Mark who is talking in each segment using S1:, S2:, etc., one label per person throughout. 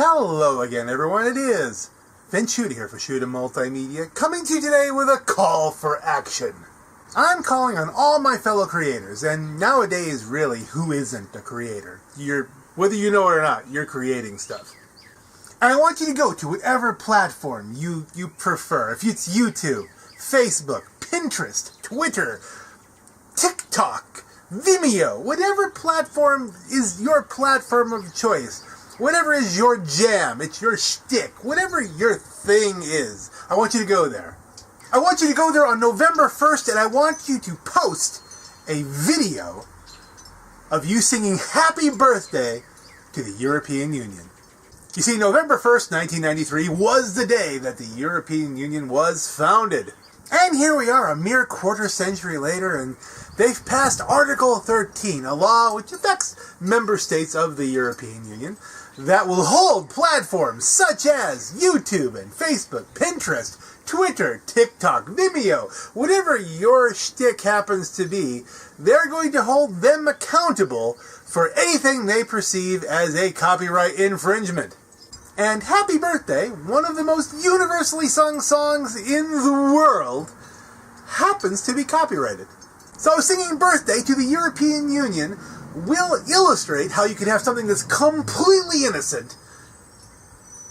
S1: Hello again, everyone. It is Shuta here for Shuta Multimedia, coming to you today with a call for action. I'm calling on all my fellow creators, and nowadays, really, who isn't a creator? Whether you know it or not, you're creating stuff. And I want you to go to whatever platform you prefer. If it's YouTube, Facebook, Pinterest, Twitter, TikTok, Vimeo, whatever platform is your platform of choice, whatever is your jam, it's your shtick, whatever your thing is, I want you to go there. I want you to go there on November 1st, and I want you to post a video of you singing Happy Birthday to the European Union. You see, November 1st, 1993 was the day that the European Union was founded. And here we are, a mere quarter century later, and they've passed Article 13, a law which affects member states of the European Union that will hold platforms such as YouTube and Facebook, Pinterest, Twitter, TikTok, Vimeo, whatever your shtick happens to be, they're going to hold them accountable for anything they perceive as a copyright infringement. And Happy Birthday, one of the most universally sung songs in the world, happens to be copyrighted. So singing Birthday to the European Union will illustrate how you can have something that's completely innocent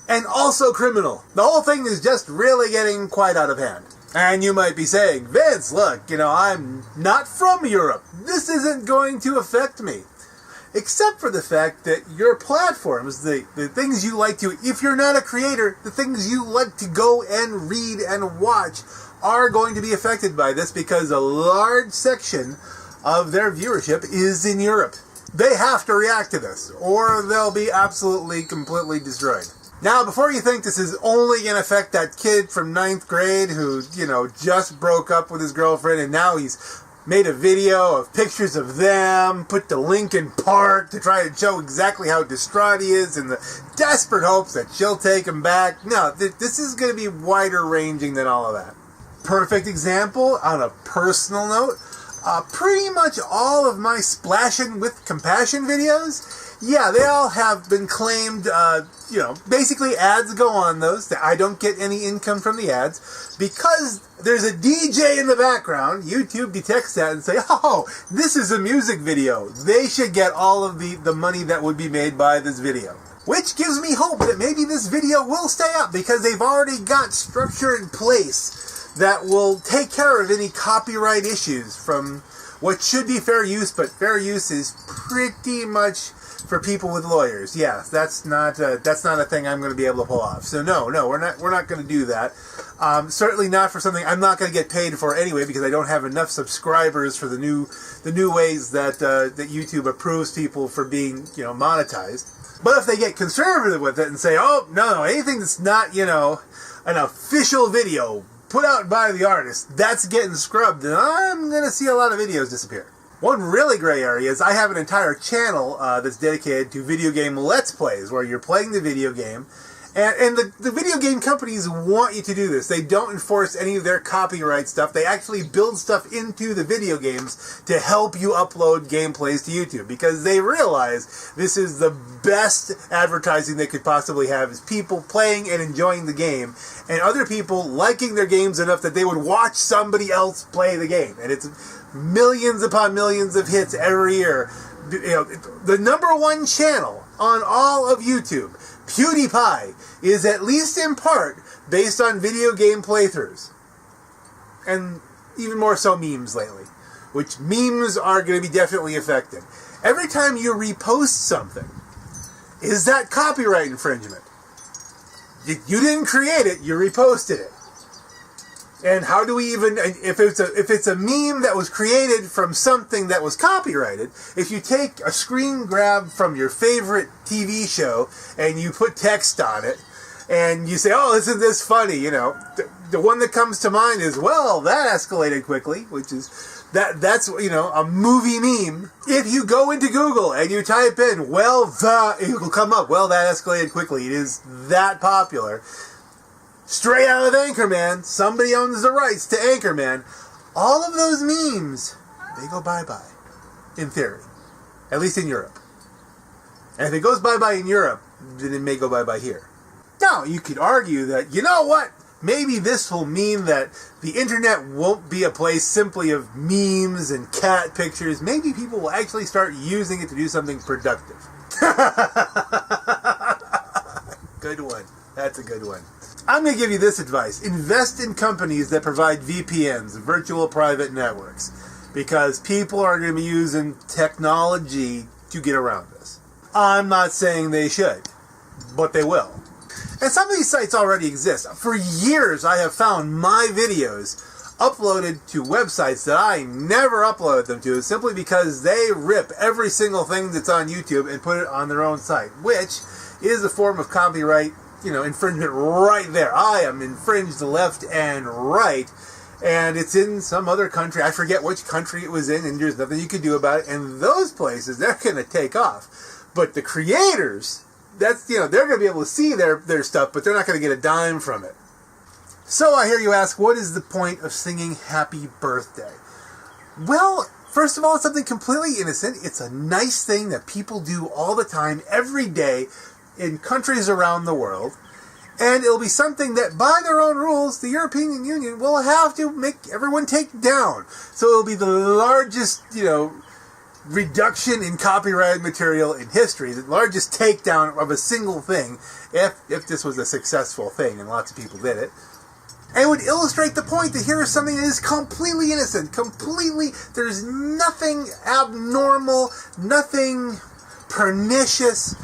S1: and also criminal. The whole thing is just really getting quite out of hand. And you might be saying, Vince, look, I'm not from Europe. This isn't going to affect me. Except for the fact that your platforms, the things you like to, if you're not a creator, the things you like to go and read and watch are going to be affected by this because a large section of their viewership is in Europe. They have to react to this, or they'll be absolutely, completely destroyed. Now, before you think this is only going to affect that kid from 9th grade who, just broke up with his girlfriend and now he's made a video of pictures of them, put to Lincoln Park to try to show exactly how distraught he is in the desperate hopes that she'll take him back. No, this is going to be wider ranging than all of that. Perfect example, on a personal note, pretty much all of my Splashing with Compassion videos, yeah, they all have been claimed, basically ads go on those. I don't get any income from the ads because there's a DJ in the background. YouTube detects that and say, oh, this is a music video. They should get all of the money that would be made by this video. Which gives me hope that maybe this video will stay up because they've already got structure in place that will take care of any copyright issues from what should be fair use, but fair use is pretty much for people with lawyers. Yeah, that's not a thing I'm going to be able to pull off. So no, we're not going to do that. Certainly not for something I'm not going to get paid for anyway because I don't have enough subscribers for the new ways that YouTube approves people for being monetized. But if they get conservative with it and say, oh no, anything that's not an official video put out by the artist, that's getting scrubbed, and I'm going to see a lot of videos disappear. One really gray area is I have an entire channel that's dedicated to video game Let's Plays, where you're playing the video game, and the video game companies want you to do this. They don't enforce any of their copyright stuff. They actually build stuff into the video games to help you upload gameplays to YouTube, because they realize this is the best advertising they could possibly have, is people playing and enjoying the game, and other people liking their games enough that they would watch somebody else play the game. And it's millions upon millions of hits every year. The number one channel on all of YouTube, PewDiePie, is at least in part based on video game playthroughs. And even more so memes lately, which memes are going to be definitely affected. Every time you repost something, is that copyright infringement? You didn't create it, you reposted it. And how do we even, if it's a meme that was created from something that was copyrighted, if you take a screen grab from your favorite TV show and you put text on it, and you say, oh, isn't this funny, the one that comes to mind is, well, that escalated quickly, which is, that's a movie meme. If you go into Google and you type in, it will come up, well, that escalated quickly, it is that popular. Straight out of Anchorman, somebody owns the rights to Anchorman. All of those memes, they go bye-bye, in theory. At least in Europe. And if it goes bye-bye in Europe, then it may go bye-bye here. Now, you could argue that, you know what? Maybe this will mean that the internet won't be a place simply of memes and cat pictures. Maybe people will actually start using it to do something productive. Good one. That's a good one. I'm going to give you this advice. Invest in companies that provide VPNs, virtual private networks, because people are going to be using technology to get around this. I'm not saying they should, but they will. And some of these sites already exist. For years, I have found my videos uploaded to websites that I never uploaded them to simply because they rip every single thing that's on YouTube and put it on their own site, which is a form of copyright, infringement right there. I am infringed left and right, and it's in some other country. I forget which country it was in, and there's nothing you can do about it. And those places, they're going to take off. But the creators, they're going to be able to see their stuff, but they're not going to get a dime from it. So I hear you ask, what is the point of singing Happy Birthday? Well, first of all, it's something completely innocent. It's a nice thing that people do all the time, every day, in countries around the world. And it'll be something that, by their own rules, the European Union will have to make everyone take down. So it'll be the largest, reduction in copyrighted material in history, the largest takedown of a single thing, if this was a successful thing, and lots of people did it. And it would illustrate the point that here is something that is completely innocent, there's nothing abnormal, nothing pernicious,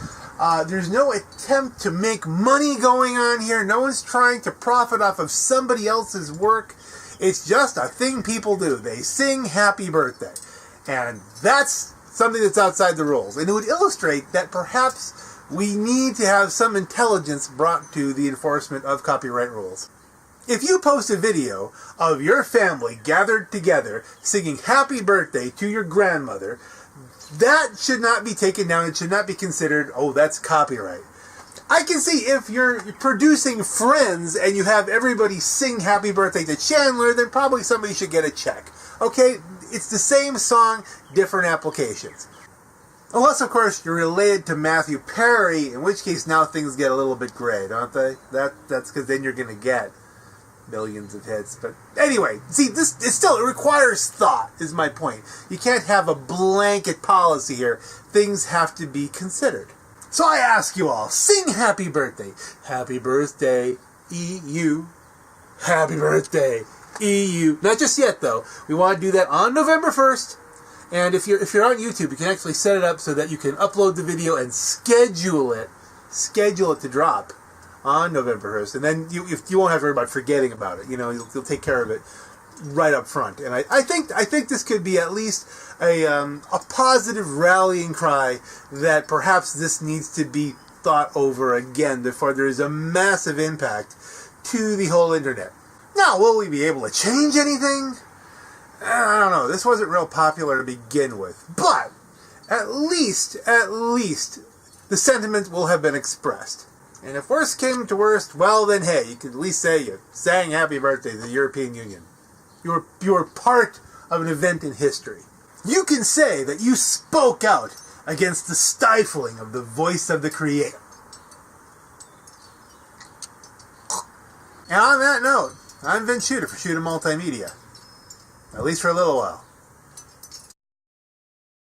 S1: there's no attempt to make money going on here, no one's trying to profit off of somebody else's work, it's just a thing people do. They sing Happy Birthday. And that's something that's outside the rules. And it would illustrate that perhaps we need to have some intelligence brought to the enforcement of copyright rules. If you post a video of your family gathered together singing Happy Birthday to your grandmother, that should not be taken down. It should not be considered, oh, that's copyright. I can see if you're producing Friends and you have everybody sing Happy Birthday to Chandler, then probably somebody should get a check. Okay? It's the same song, different applications. Unless, of course, you're related to Matthew Perry, in which case now things get a little bit gray, don't they? That's because then you're going to get millions of hits. But anyway, see, it requires thought, is my point. You can't have a blanket policy here. Things have to be considered. So I ask you all, sing Happy Birthday. Happy Birthday, EU. Happy Birthday, EU. Not just yet, though. We want to do that on November 1st. And if you're on YouTube, you can actually set it up so that you can upload the video and schedule it to drop on November 1st. And then you won't have to worry about forgetting about it. You'll take care of it right up front. And I think this could be at least a positive rallying cry that perhaps this needs to be thought over again before there is a massive impact to the whole internet. Now, will we be able to change anything? I don't know. This wasn't real popular to begin with. But at least, the sentiment will have been expressed. And if worst came to worst, well then, hey, you could at least say you sang Happy Birthday to the European Union. You were part of an event in history. You can say that you spoke out against the stifling of the voice of the Creator. And on that note, I'm Vince Shuta for Shuta Multimedia. At least for a little while.